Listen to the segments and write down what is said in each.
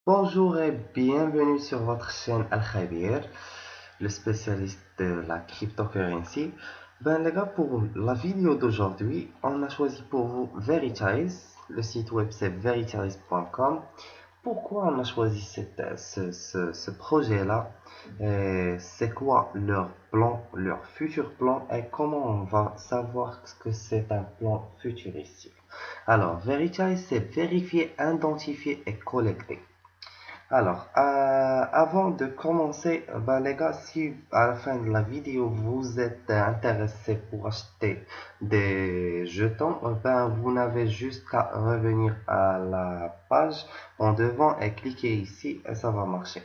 Bonjour et bienvenue sur votre chaîne Al-Khadir, le spécialiste de la cryptocurrency. Ben les gars, pour la vidéo d'aujourd'hui, on a choisi pour vous Veritize. Le site web c'est veritize.com. Pourquoi on a choisi ce projet-là? C'est quoi leur plan, leur futur plan et comment on va savoir que c'est un plan futuristique? Alors, Veritize, c'est vérifier, identifier et collecter. Alors, avant de commencer, ben, les gars, si à la fin de la vidéo vous êtes intéressé pour acheter des jetons, ben, vous n'avez juste qu'à revenir à la page en devant et cliquer ici et ça va marcher.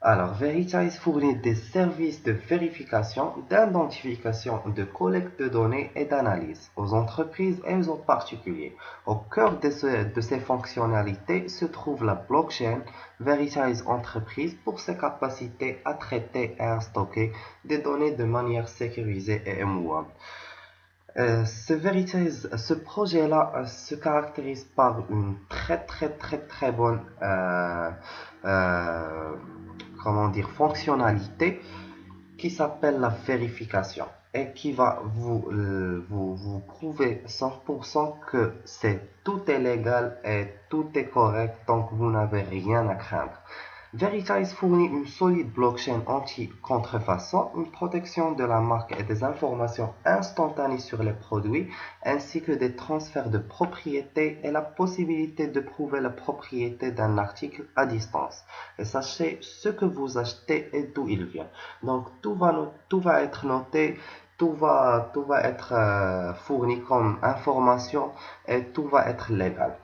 Alors, Veritize fournit des services de vérification, d'identification, de collecte de données et d'analyse aux entreprises et aux particuliers. Au cœur de ces fonctionnalités se trouve la blockchain Veritize Entreprise pour ses capacités à traiter et à stocker des données de manière sécurisée et immuable. Ce projet-là se caractérise par une très bonne euh, comment dire, fonctionnalité qui s'appelle la vérification et qui va vous prouver 100% que tout est légal et tout est correct, donc vous n'avez rien à craindre. Veritize fournit une solide blockchain anti-contrefaçon, une protection de la marque et des informations instantanées sur les produits, ainsi que des transferts de propriété et la possibilité de prouver la propriété d'un article à distance. Et sachez ce que vous achetez et d'où il vient. Donc tout va être noté, tout va être fourni comme information et tout va être légal.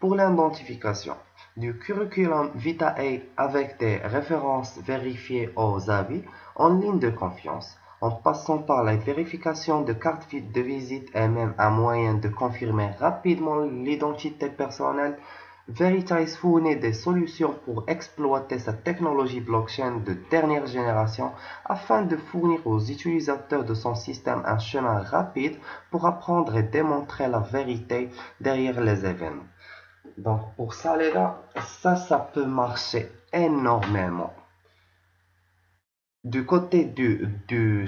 Pour l'identification, du curriculum vitae avec des références vérifiées aux avis en ligne de confiance, en passant par la vérification de carte de visite et même un moyen de confirmer rapidement l'identité personnelle, Veritize fournit des solutions pour exploiter sa technologie blockchain de dernière génération afin de fournir aux utilisateurs de son système un chemin rapide pour apprendre et démontrer la vérité derrière les événements. Donc pour ça les gars, ça peut marcher énormément. Du côté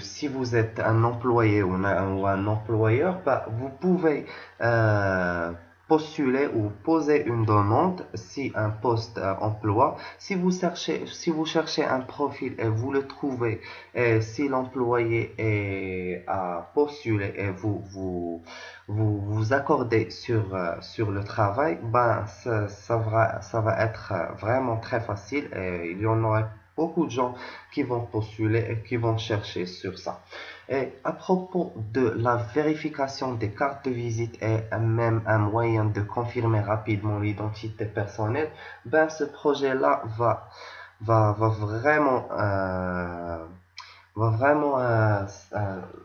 si vous êtes un employé ou un employeur, bah, vous pouvez euh, postuler ou poser une demande si un poste emploi. Si vous cherchez un profil et vous le trouvez, et si l'employé a postulé et vous accordez sur le travail, ben ça va être vraiment très facile et il y en aura beaucoup de gens qui vont postuler et qui vont chercher sur ça. Et à propos de la vérification des cartes de visite et même un moyen de confirmer rapidement l'identité personnelle, ben ce projet-là va vraiment,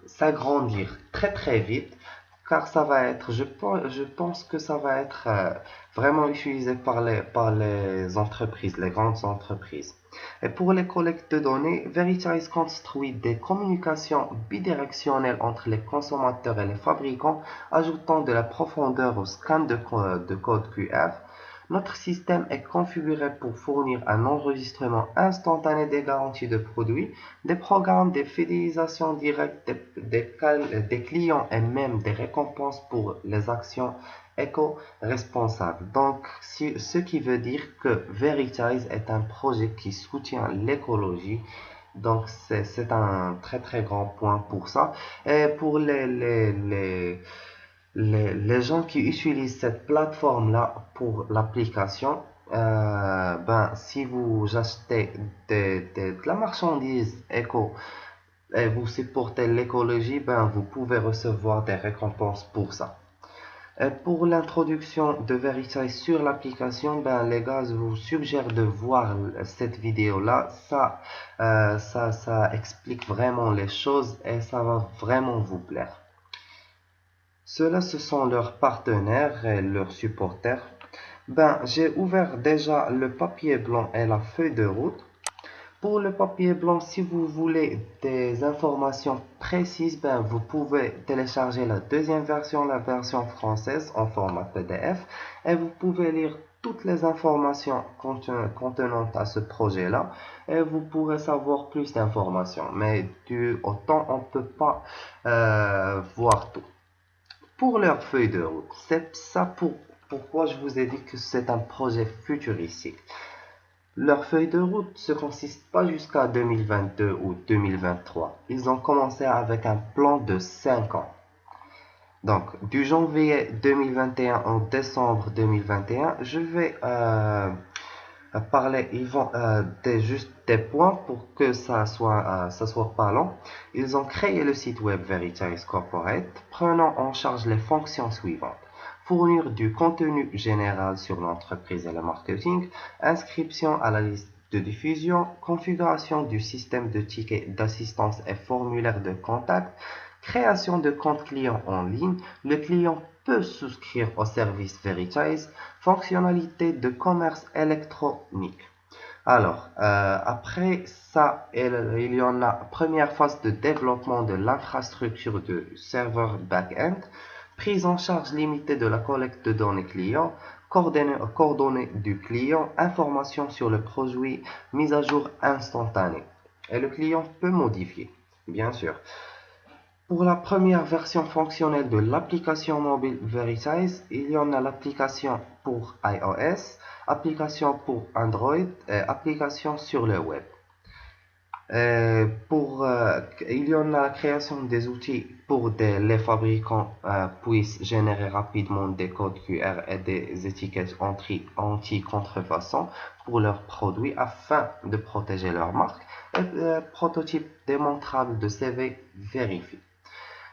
s'agrandir très vite car ça va être, je pense que ça va être vraiment utilisé par les entreprises, les grandes entreprises. Et pour les collectes de données, Veritize construit des communications bidirectionnelles entre les consommateurs et les fabricants, ajoutant de la profondeur au scan de code QR. Notre système est configuré pour fournir un enregistrement instantané des garanties de produits, des programmes de fidélisation directe des clients et même des récompenses pour les actions éco-responsables. Donc, ce qui veut dire que Veritize est un projet qui soutient l'écologie. Donc, c'est un très grand point pour ça. Et pour les gens qui utilisent cette plateforme-là pour l'application, ben, si vous achetez de la marchandise éco et vous supportez l'écologie, ben, vous pouvez recevoir des récompenses pour ça. Et pour l'introduction de Veritize sur l'application, ben, les gars, je vous suggère de voir cette vidéo-là. Ça explique vraiment les choses et ça va vraiment vous plaire. Ceux-là, ce sont leurs partenaires et leurs supporters. Ben, j'ai ouvert déjà le papier blanc et la feuille de route. Pour le papier blanc, si vous voulez des informations précises, ben, vous pouvez télécharger la deuxième version, la version française en format PDF, et vous pouvez lire toutes les informations contenant à ce projet-là et vous pourrez savoir plus d'informations. Mais au temps, on ne peut pas voir tout. Pour leur feuille de route, c'est ça pourquoi je vous ai dit que c'est un projet futuristique. Leur feuille de route se consiste pas jusqu'à 2022 ou 2023. Ils ont commencé avec un plan de 5 ans. Donc, du janvier 2021 au décembre 2021, je vais parler, ils vont juste des points pour que ça soit pas long. Ils ont créé le site web Veritize Corporate, prenant en charge les fonctions suivantes: fournir du contenu général sur l'entreprise et le marketing, inscription à la liste de diffusion, configuration du système de tickets d'assistance et formulaire de contact, création de compte client en ligne. Le client peut souscrire au service Veritize, fonctionnalité de commerce électronique. Alors, après ça, il y en a première phase de développement de l'infrastructure de serveur back-end, prise en charge limitée de la collecte de données clients, coordonnées du client, information sur le produit, mise à jour instantanée. Et le client peut modifier, bien sûr. Pour la première version fonctionnelle de l'application mobile Veritize, il y en a l'application pour iOS, application pour Android et application sur le web. Il y en a la création des outils pour que les fabricants puissent générer rapidement des codes QR et des étiquettes anti-contrefaçon pour leurs produits afin de protéger leur marque. Et prototype démontrable de CV vérifié.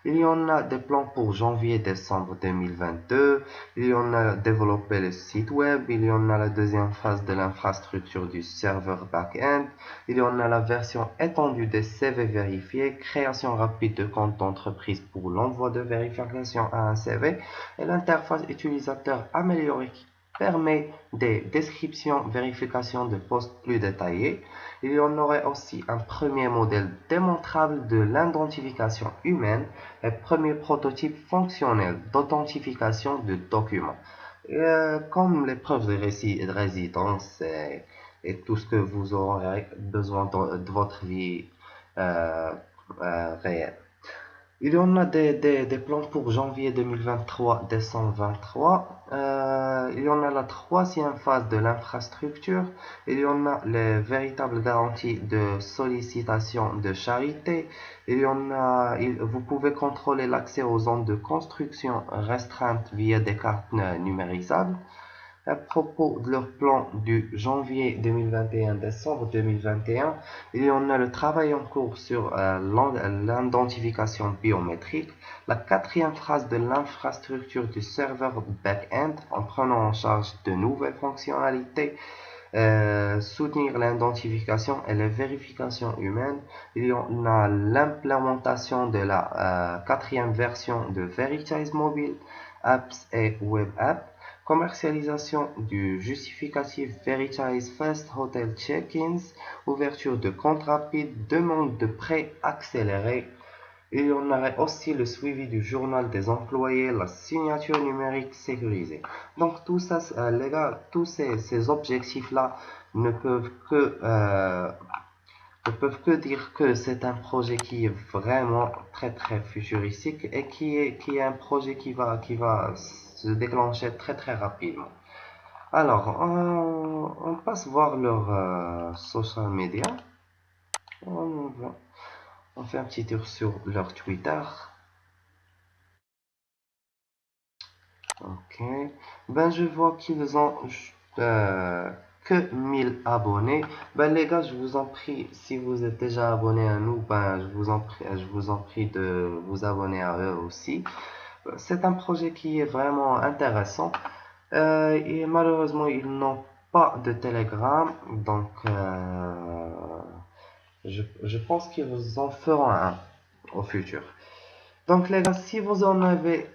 Il y en a des plans pour janvier-décembre 2022. Il y en a développé le site web. Il y en a la deuxième phase de l'infrastructure du serveur back-end. Il y en a la version étendue des CV vérifiés, création rapide de compte d'entreprise pour l'envoi de vérification à un CV et l'interface utilisateur améliorée qui permet des descriptions, vérifications de postes plus détaillées. Il y en aurait aussi un premier modèle démontrable de l'identification humaine et premier prototype fonctionnel d'authentification de documents. Comme les preuves de résidence et tout ce que vous aurez besoin de votre vie euh, réelle. Il y en a des plans pour janvier 2023, décembre 2023. Il y en a la troisième phase de l'infrastructure. Il y en a les véritables garanties de sollicitation de charité. Il y en a, vous pouvez contrôler l'accès aux zones de construction restreintes via des cartes numérisables. À propos de leur plan du janvier 2021 décembre 2021, il y en a le travail en cours sur l'identification biométrique, la quatrième phase de l'infrastructure du serveur back-end en prenant en charge de nouvelles fonctionnalités, soutenir l'identification et la vérification humaine. Il y en a l'implémentation de la quatrième version de Veritize Mobile, Apps et Web App, commercialisation du justificatif Veritize Fast Hotel Check-ins, ouverture de compte rapide, demande de prêt accéléré. Il y en aurait aussi le suivi du journal des employés, la signature numérique sécurisée. Donc tout ça, les gars, tous ces objectifs-là ne peuvent que dire que c'est un projet qui est vraiment très très futuristique et qui est un projet qui va se déclencher très très rapidement. Alors, on passe voir leur social media. On, on fait un petit tour sur leur Twitter. Ok. Ben, je vois qu'ils ont que 1000 abonnés. Ben, les gars, je vous en prie, si vous êtes déjà abonnés à nous, ben, je vous en prie de vous abonner à eux aussi. C'est un projet qui est vraiment intéressant. Et malheureusement, ils n'ont pas de Telegram, donc je pense qu'ils en feront un au futur. Donc les gars, si vous en avez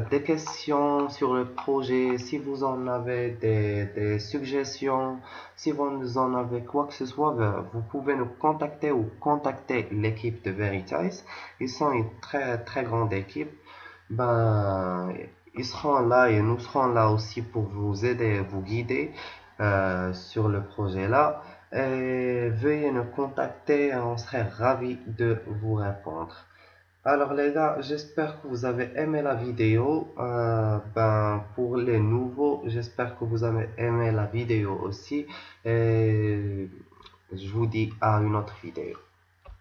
des questions sur le projet, si vous en avez des suggestions, si vous en avez quoi que ce soit, ben, vous pouvez nous contacter ou contacter l'équipe de Veritize. Ils sont une très très grande équipe. Ben, ils seront là et nous serons là aussi pour vous aider et vous guider sur le projet là. Et veuillez nous contacter, on serait ravis de vous répondre. Alors les gars, j'espère que vous avez aimé la vidéo. Pour les nouveaux, j'espère que vous avez aimé la vidéo aussi. Et je vous dis à une autre vidéo.